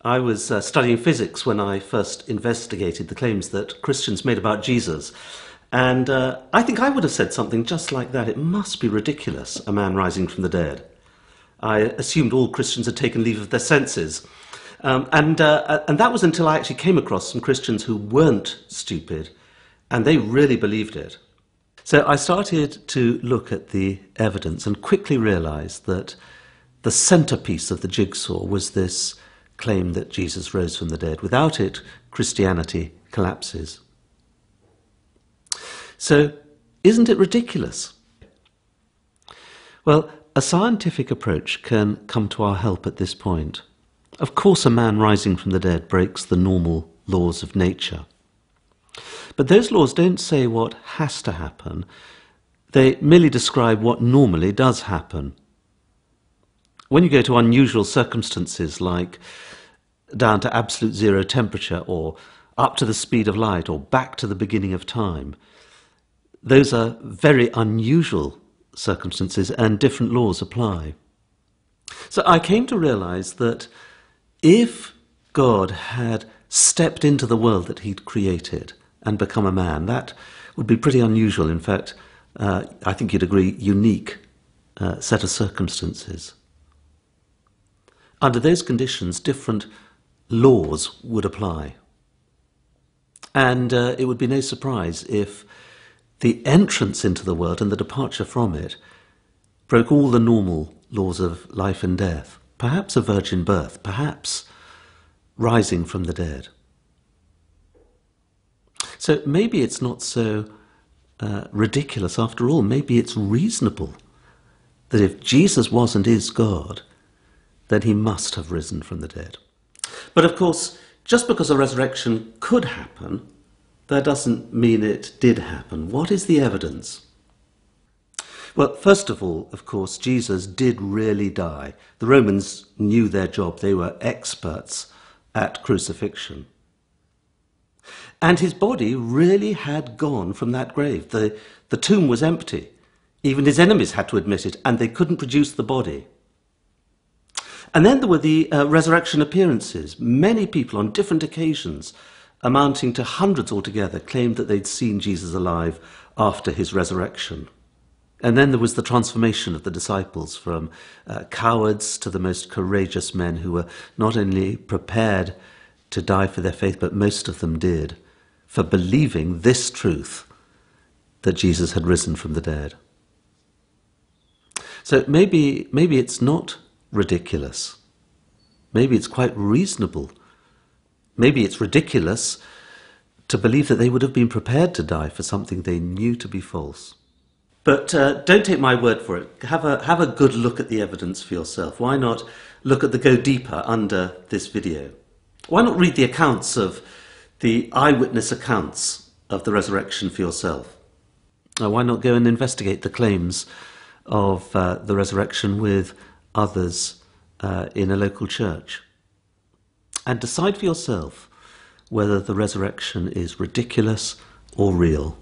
I was studying physics when I first investigated the claims that Christians made about Jesus. And I think I would have said something just like that. It must be ridiculous, a man rising from the dead. I assumed all Christians had taken leave of their senses. And that was until I actually came across some Christians who weren't stupid, and they really believed it. So I started to look at the evidence and quickly realized that the centerpiece of the jigsaw was this claim that Jesus rose from the dead. Without it, Christianity collapses. So, isn't it ridiculous? Well, a scientific approach can come to our help at this point. Of course, a man rising from the dead breaks the normal laws of nature. But those laws don't say what has to happen. They merely describe what normally does happen. When you go to unusual circumstances like down to absolute zero temperature or up to the speed of light or back to the beginning of time, those are very unusual circumstances and different laws apply. So I came to realize that if God had stepped into the world that he'd created and become a man, that would be pretty unusual. In fact, I think you'd agree, unique set of circumstances. Under those conditions, different laws would apply. And it would be no surprise if the entrance into the world and the departure from it broke all the normal laws of life and death, perhaps a virgin birth, perhaps rising from the dead. So maybe it's not so ridiculous after all. Maybe it's reasonable that if Jesus was and is God, then he must have risen from the dead. But of course, just because a resurrection could happen, that doesn't mean it did happen. What is the evidence? Well, first of all, of course, Jesus did really die. The Romans knew their job. They were experts at crucifixion. And his body really had gone from that grave. The tomb was empty. Even his enemies had to admit it, and they couldn't produce the body. And then there were the resurrection appearances. Many people on different occasions, amounting to hundreds altogether, claimed that they'd seen Jesus alive after his resurrection. And then there was the transformation of the disciples from cowards to the most courageous men who were not only prepared to die for their faith, but most of them did, for believing this truth, that Jesus had risen from the dead. So maybe it's not ridiculous. Maybe it's quite reasonable. Maybe it's ridiculous to believe that they would have been prepared to die for something they knew to be false. But don't take my word for it. Have a good look at the evidence for yourself. Why not look at the Go Deeper under this video? Why not read the accounts of the eyewitness accounts of the resurrection for yourself? Why not go and investigate the claims of the resurrection with others in a local church? And decide for yourself whether the resurrection is ridiculous or real.